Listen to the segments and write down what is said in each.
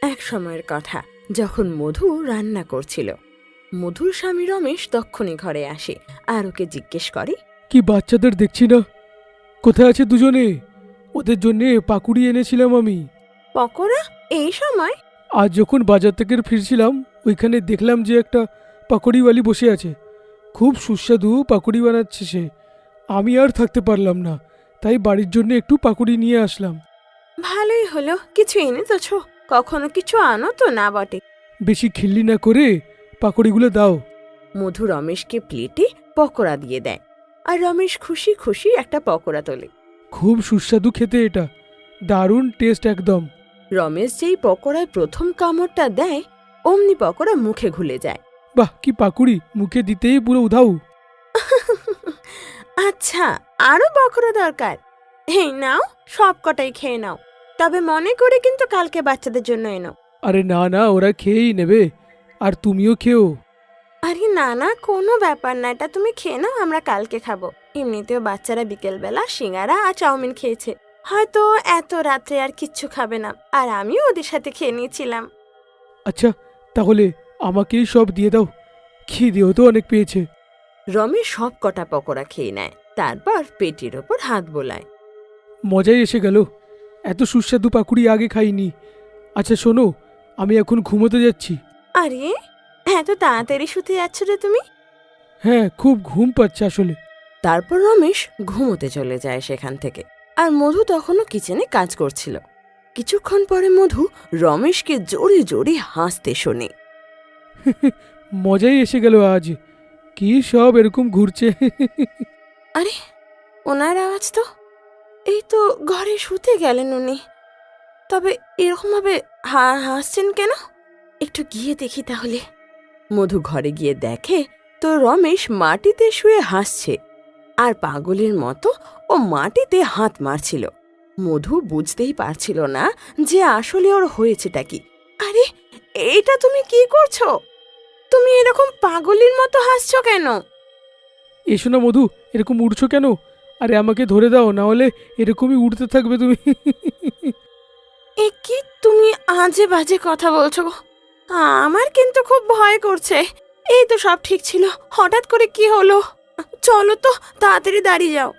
এক সময়ের কথা, যখন মধু রান্না করছিল, মধুর স্বামী রমেশ তক্ষুনি ঘরে আসে আর ওকে জিজ্ঞেস করে, কি বাচ্চাদের দেখছি না? কোথায় আছে দুজনে? ওদের জন্য পাকুড়ি এনেছিলাম আমি। পকোড়া এই সময়? আজ যখন বাজার থেকে ফিরছিলাম, ওইখানে দেখলাম যে একটা পাকুড়িওয়ালি বসে আছে। খুব সুস্বাদু পাকুড়ি বানাচ্ছে সে। আমি আর থাকতে পারলাম না, তাই বাড়ির জন্য একটু পাকুড়ি নিয়ে আসলাম। ভালোই হলো, কিছু এনে তোছ। কখনো কিছু আনো তো না বটে। বেশি খিল্লি না করে পাকুড়িগুলো দাও। মধু রমেশকে প্লেটে পকোড়া দিয়ে দেয়, আর রমেশ খুশি খুশি একটা পকোড়া তোলে। খুব সুস্বাদু খেতে এটা, দারুণ টেস্ট একদম। রমেশ যেই পকোড়ায় প্রথম কামড়টা দেয়, অমনি পকোড়া মুখে ঘুলে যায়। বাহ, কি পাকুড়ি! মুখে দিতেই পুরো উধাও। আচ্ছা, আরো পকোড়া দরকার? এই নাও, সব কটাই খেয়ে নাও, তবে মনে করে কিন্তু কালকে বাচ্চাদের জন্য এনো। আরে না না, ওরা খেয়েই নেবে, আর তুমিও খেও। আরে না না, কোনো ব্যাপার না, এটা তুমি খেয়ে নাও, আমরা কালকে খাবো। এমনিতেও বাচ্চারা বিকেলবেলা সিঙ্গারা আর চাউমিন খেয়েছে, হয়তো এত রাত্রে আর কিচ্ছু খাবে না, আর আমিও ওদের সাথে খেয়ে নিয়েছিলাম। আচ্ছা, তাহলে আমাকেই সব দিয়ে দাও, খিদেও তো অনেক পেয়েছে। রমেশ সব কটা পকোড়া খেয়ে নেয়, তারপর পেটের ওপর হাত বোলায়। মজাই এসে গেল, এত সুস্বাদু পাকুড়ি আগে খাইনি। আচ্ছা শোনো, আমি এখন ঘুমোতে যাচ্ছি। আরে, এত তাড়াতাড়ি শুতে যাচ্ছ রে তুমি? হ্যাঁ, খুব ঘুম পাচ্ছে আসলে। তারপর রমেশ ঘুমোতে চলে যায় সেখান থেকে, আর মধু তখনও কিচেনে কাজ করছিল। কিছুক্ষণ পরে মধু রমেশকে জোরে জোরে হাসতে শোনে। মজাই এসে গেল আজ, কি সব এরকম ঘুরছে। আরে, ওনার আওয়াজ তো, এই তো ঘরে শুতে গেলেন উনি, তবে এরকমভাবে হাসছেন কেন? একটু গিয়ে দেখি তাহলে। মধু ঘরে গিয়ে দেখে তো রমেশ মাটিতে শুয়ে হাসছে, আর পাগলের মতো ও মাটিতে হাত মারছিল। মধু বুঝতেই পারছিল না যে আসলে ওর হয়েছেটা কি। আরে, এটা তুমি কি করছো? তুমি এরকম পাগলের মতো হাসছো কেন? এসো না মধু, এরকম উড়ছো কেন? আরে আমাকে ধরে দাও, না হলে এরকমই উড়তে থাকবে তুমি। এ কি তুমি আজে বাজে কথা বলছো গো? আমার কিন্তু খুব ভয় করছে। এই তো সব ঠিক ছিল, হঠাৎ করে কি হলো? চলো তো, তাড়াতাড়ি দাঁড়িয়ে যাও।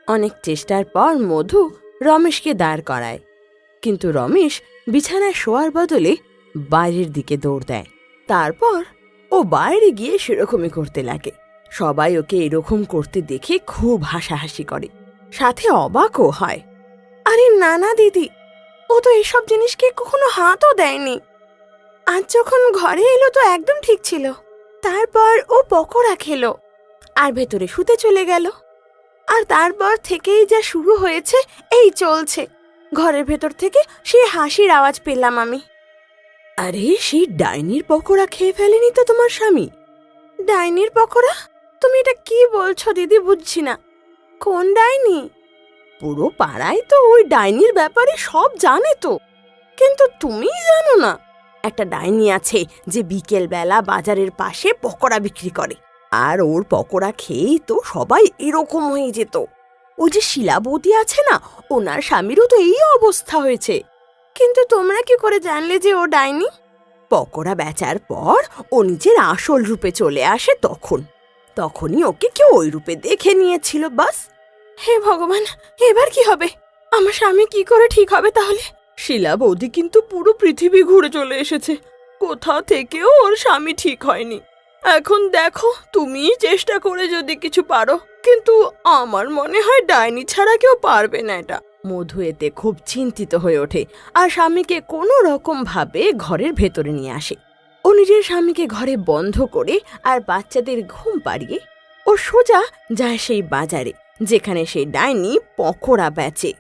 অনেক চেষ্টার পর মধু রমেশকে দাঁড় করায়, কিন্তু রমেশ বিছানায় শোয়ার বদলে বাইরের দিকে দৌড় দেয়। তারপর ও বাইরে গিয়ে সেরকমই করতে লাগে। সবাই ওকে এরকম করতে দেখে খুব হাসাহাসি করে, সাথে অবাকও হয়। আরে না না দিদি, ও তো এসব জিনিসকে কখনো হাতও দেয়নি। আজ যখন ঘরে এলো তো একদম ঠিক ছিল। তারপর ও পকোড়া খেলো আর ভেতরে শুতে চলে গেল। আর তারপর থেকেই যা শুরু হয়েছে, এই চলছে। ঘরের ভেতর থেকে সেই হাসির আওয়াজ পেলাম আমি। আরে, সেই ডাইনির পকোড়া খেয়ে ফেলেনি তো তোমার স্বামী? ডাইনির পকোড়া? তুমি এটা কি বলছো দিদি, বুঝছি না। কোন ডাইনি? পুরো পাড়ায় তো ওই ডাইনির ব্যাপারে সব জানে তো, কিন্তু তুমি জানো না? একটা ডাইনি আছে যে বিকেল বেলা বাজারের পাশে পকোড়া বিক্রি করে, আর ওর পকোড়া খেয়েই তো সবাই এরকম হয়ে যেত। ওই যে শিলাবতী আছে না, ওনার স্বামীরও তো এই অবস্থা হয়েছে। কিন্তু তোমরা কি করে জানলে যে ও ডাইনি? পকোড়া বেচার পর ও নিজের আসল রূপে চলে আসে, তখনই ওকে কেউ ওই রূপে দেখে নিয়েছিল, বাস। হে ভগবান, এবার কি হবে? আমার স্বামী কি করে ঠিক হবে তাহলে? শিলা বৌদি কিন্তু পুরো পৃথিবী ঘুরে চলে এসেছে, কোথাও থেকেও ওর স্বামী ঠিক হয়নি। এখন দেখো, তুমিই চেষ্টা করে যদি কিছু পারো, কিন্তু আমার মনে হয় ডাইনি ছাড়া কেউ পারবে না এটা। মধু এতে খুব চিন্তিত হয়ে ওঠে, আর স্বামীকে কোনো রকম ভাবে ঘরের ভেতরে নিয়ে আসে। ও নিজের স্বামীকে ঘরে বন্ধ করে আর বাচ্চাদের ঘুম পাড়িয়ে ও সোজা যায় সেই বাজারে যেখানে সেই ডাইনি পকোড়া বেচে।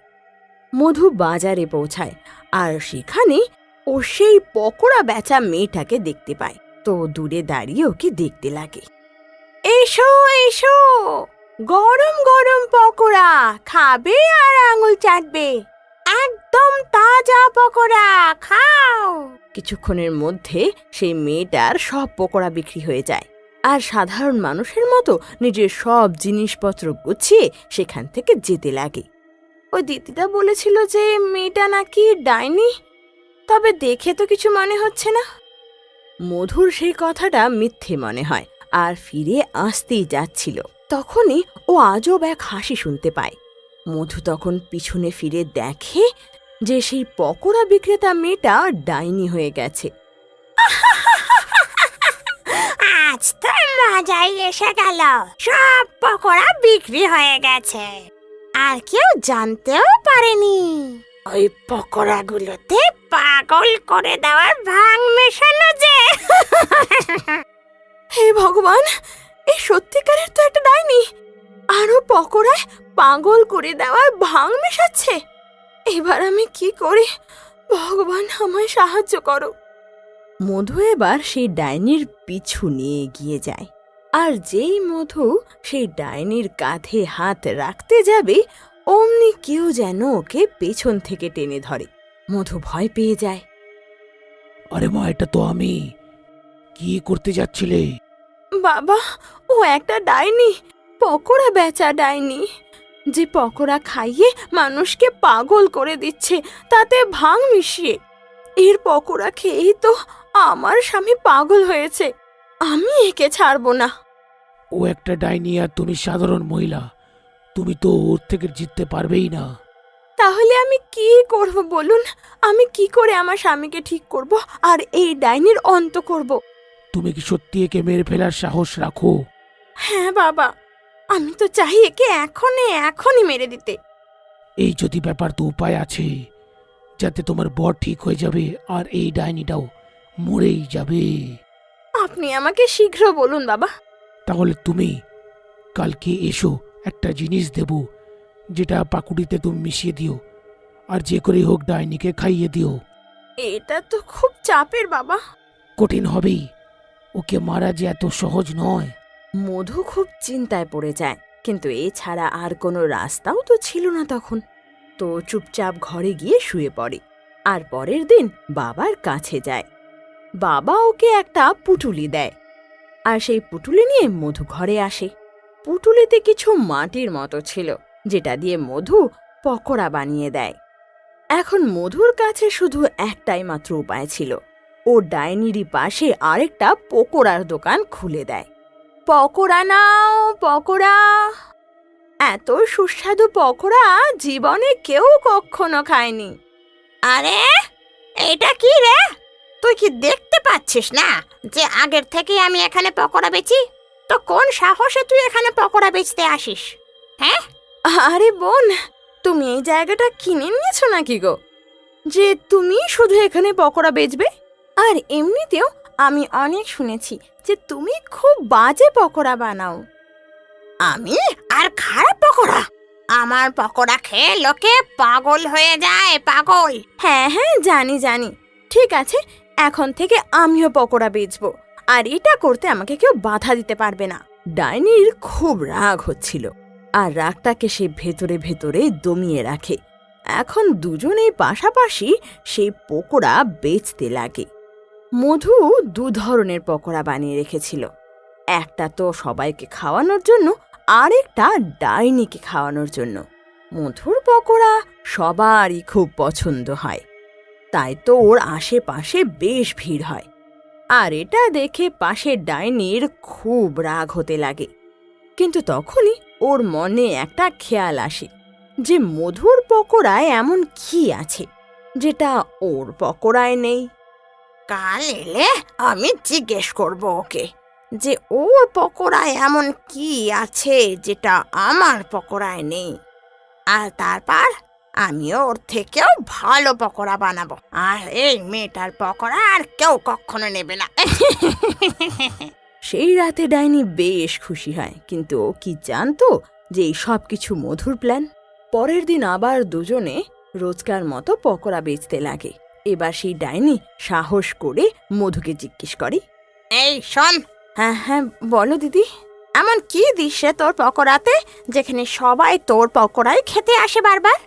মধু বাজারে পৌঁছায়, আর সেখানে ও সেই পকোড়া বেচা মেয়েটাকে দেখতে পায়। তো দূরে দাঁড়িয়ে ওকে দেখতে লাগে। এসো এসো, গরম গরম পকোড়া খাবে আর আঙুল চাটবে, একদম তাজা পকোড়া, খাও। কিছুক্ষণের মধ্যে সেই মেয়েটার সব পকোড়া বিক্রি হয়ে যায়, আর সাধারণ মানুষের মতো নিজের সব জিনিসপত্র গুছিয়ে সেখান থেকে যেতে লাগে। ওই দিদিটা বলেছিল যে মেয়েটা নাকি ডাইনি, তবে দেখে তো কিছু মনে হচ্ছে না। মধুর সেই কথাটা মিথ্যে মনে হয় আর ফিরে আসতেই যাচ্ছিল, তখনই ও আজব এক হাসি শুনতে পায়। মধু তখন পিছনে ফিরে দেখে যে সেই পকোড়া বিক্রেতা মেয়েটা ডাইনি হয়ে গেছে। আজ তো মজাই এসে গেল, সব পকোড়া বিক্রি হয়ে গেছে আর কেউ জানতেও পারেনি। ওই পকোড়াগুলোতে পাগল করে দেওয়ার ভাং মেশানো যে। হে ভগবান, এই সত্যিকারের তো একটা ডাইনি, আরো পকোড়ায় পাগল করে দেওয়ার ভাং মেশাচ্ছে। এবার আমি কি করি? ভগবান আমায় সাহায্য করো। মধু এবার সেই ডাইনির পিছু নিয়ে এগিয়ে যায়, আর যেই মধু সেই ডাইনির কাঁধে হাত রাখতে যাবে অমনি কেউ যেন ওকে পেছন থেকে টেনে ধরে। মধু ভয় পেয়ে যায়। আরে মা, এটা তো আমি। কি করতে যাচ্ছিলে? বাবা, ও একটা ডাইনি, পকোড়া বেচা ডাইনি, যে পকোড়া খাইয়ে মানুষকে পাগল করে দিচ্ছে, তাতে ভাং মিশিয়ে। এর পকোড়া খেয়েই তো আমার স্বামী পাগল হয়েছে। আমি একে ছাড়বো না। ও একটা ডাইনি আর তুমি সাধারণ মহিলা, তুমি তো ওর থেকে জিততে পারবেই না। তাহলে আমি কি করব বলুন? আমি কি করে আমার স্বামীকে ঠিক করব আর এই ডাইনির অন্ত করব? তুমি কি সত্যি একে মেরে ফেলার সাহস রাখো? হ্যাঁ বাবা, আমি তো চাই একে এখনই মেরে দিতে। এই যদি ব্যাপার, তো উপায় আছে, যাতে তোমার বর ঠিক হয়ে যাবে আর এই ডাইনিটাও মরেই যাবে। আপনি আমাকে শীঘ্র বলুন বাবা। তাহলে তুমি কালকে এসো, একটা জিনিস দেব, যেটা পাকুড়িতে তুমি মিশিয়ে দিও, আর যে করে হোক ডাইনিকে খাইয়ে দিও। এটা তো খুব চাপের বাবা। কঠিন হবেই, ওকে মারা যে এত সহজ নয়। মধু খুব চিন্তায় পড়ে যায়, কিন্তু এছাড়া আর কোনো রাস্তাও তো ছিল না তখন। তো চুপচাপ ঘরে গিয়ে শুয়ে পড়ে, আর পরের দিন বাবার কাছে যায়। বাবা ওকে একটা পুটুলি দেয়, আর সেই পুটুলি নিয়ে মধু ঘরে আসে। পুটুলিতে কিছু মাটির মতো ছিল, যেটা দিয়ে মধু পকোড়া বানিয়ে দেয়। এখন মধুর কাছে শুধু একটাই মাত্র উপায় ছিল, ও ডাইনিরই পাশে আরেকটা পকোড়ার দোকান খুলে দেয়। পকোড়া নাও, পকোড়া। এত সুস্বাদু পকোড়া জীবনে কেউ কখনো খায়নি। আরে এটা কি রে? তুই কি দেখতে পাচ্ছিস না যে আগের থেকে আমি এখানে পকোড়া বেচি? তো কোন সাহসে তুই এখানে পকোড়া বেচতে আসিস? হ্যাঁ, আরে বোন, তুমি এই জায়গাটা কিনে নিয়েছো নাকি গো, যে তুমি শুধু এখানে পকোড়া বেচবে? আর এমনিতেও আমি অনেক শুনেছি যে তুমি খুব বাজে পকোড়া বানাও। আমি আর খারাপ পকোড়া? আমার পকোড়া খেয়ে লোকে পাগল হয়ে যায়, পাগল। হ্যাঁ হ্যাঁ, জানি। ঠিক আছে, এখন থেকে আমিও পকোড়া বেচবো, আর এটা করতে আমাকে কেউ বাধা দিতে পারবে না। ডাইনির খুব রাগ হচ্ছিল, আর রাগটাকে সে ভেতরে ভেতরে দমিয়ে রাখে। এখন দুজনেই পাশাপাশি সেই পকোড়া বেচতে লাগে। মধু দু ধরনের পকোড়া বানিয়ে রেখেছিল, একটা তো সবাইকে খাওয়ানোর জন্য, আরেকটা ডাইনিকে খাওয়ানোর জন্য। মধুর পকোড়া সবারই খুব পছন্দ হয়, তাই তো ওর আশেপাশে বেশ ভিড় হয়। আর এটা দেখে পাশের ডাইনির খুব রাগ হতে লাগে। কিন্তু তখনই ওর মনে একটা খেয়াল আসে যে মধুর পকোড়ায় এমন কি আছে যেটা ওর পকোড়ায় নেই। কাল এলে আমি জিজ্ঞেস করব ওকে যে ওর পকোড়ায় এমন কি আছে যেটা আমার পকোড়ায় নেই, আর তারপর আমিও ওর থেকেও ভালো পকোড়া বানাবো, আর এই মেয়েটার পকোড়া আর কেউ কখনো নেবে না। সেই রাতে ডাইনি বেশ খুশি হয়, কিন্তু ও কি জানতো যে এই সব কিছু মধুর প্ল্যান। পরের দিন আবার দুজনে রোজকার মতো পকোড়া বেচতে লাগে। এবার সেই ডাইনি সাহস করে মধুকে জিজ্ঞেস করে, এই শোন, হ্যাঁ হ্যাঁ বলো দিদি। এমন কি দিচ্ছে তোর পকোড়াতে যেখানে সবাই তোর পকোড়াই খেতে আসে বারবার?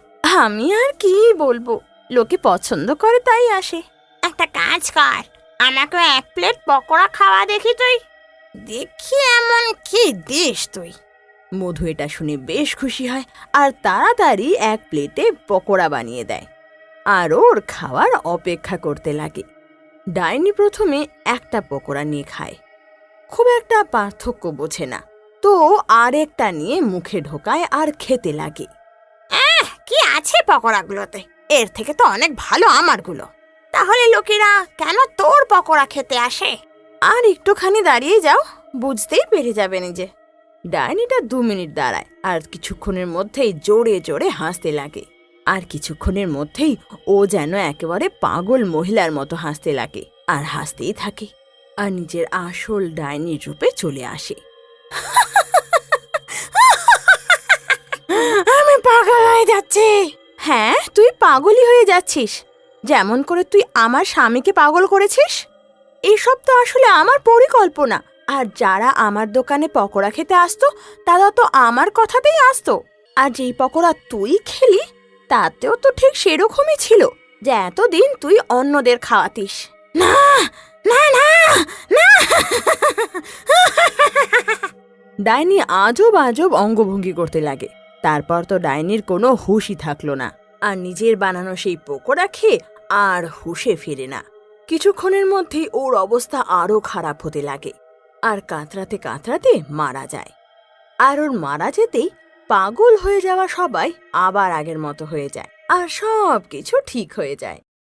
আমি আর কি বলবো, লোকে পছন্দ করে তাই আসে। একটা কাজ কর, আমাকে 1 প্লেট পকোড়া খাওয়া দেখি তুই। দেখি এমন কি দিস তুই। মধু এটা শুনে বেশ খুশি হয়, আর তাড়াতাড়ি 1 প্লেটে পকোড়া বানিয়ে দেয়। আর ওর খাওয়ার অপেক্ষা করতে লাগে। ডাইনি প্রথমে একটা পকোড়া নিয়ে খায়, খুব একটা পার্থক্য বোঝে না, তো আরেকটা নিয়ে মুখে ঢোকায় আর খেতে লাগে। কি আছে পকোড়াগুলোতে? এর থেকে তো অনেক ভালো আমারগুলো। তাহলে লোকেরা কেন তোর পকোড়া খেতে আসে? আর একটুখানি দাঁড়িয়ে যাও, বুঝতেই পেরে যাবে নিজে। ডাইনিটা 2 মিনিট দাঁড়ায় আর কিছুক্ষণের মধ্যেই জোরে জোরে হাসতে লাগে। আর কিছুক্ষণের মধ্যেই ও যেন একেবারে পাগল মহিলার মতো হাসতে লাগে আর হাসতেই থাকে, আর নিজের আসল ডাইনির রূপে চলে আসে। আমি পাগল হয়ে যাচ্ছি। হ্যাঁ, তুই পাগলই হয়ে যাচ্ছিস, যেমন করে তুই আমার স্বামীকে পাগল করেছিস। এসব তো আসলে আমার পরিকল্পনা। আর যারা আমার দোকানে পকোড়া খেতে আসতো তারা তো আমার কথাতেই আসতো। আর যেই পকোড়া তুই খেলি তাতেও তো ঠিক সেরকমই ছিল, যে এতদিন তুই অন্যদের খাওয়াতিস। না না না না। ডাইনি আজব আজব অঙ্গভঙ্গি করতে লাগে। তারপর তো ডাইনির কোনো হুঁশই থাকলো না, আর নিজের বানানো সেই পকোড়া খেয়ে আর হুঁশে ফেরে না। কিছুক্ষণের মধ্যেই ওর অবস্থা আরো খারাপ হতে লাগে, আর কাতরাতে কাতরাতে মারা যায়। আর ওর মারা যেতেই পাগল হয়ে যাওয়া সবাই আবার আগের মতো হয়ে যায়, আর সব কিছু ঠিক হয়ে যায়।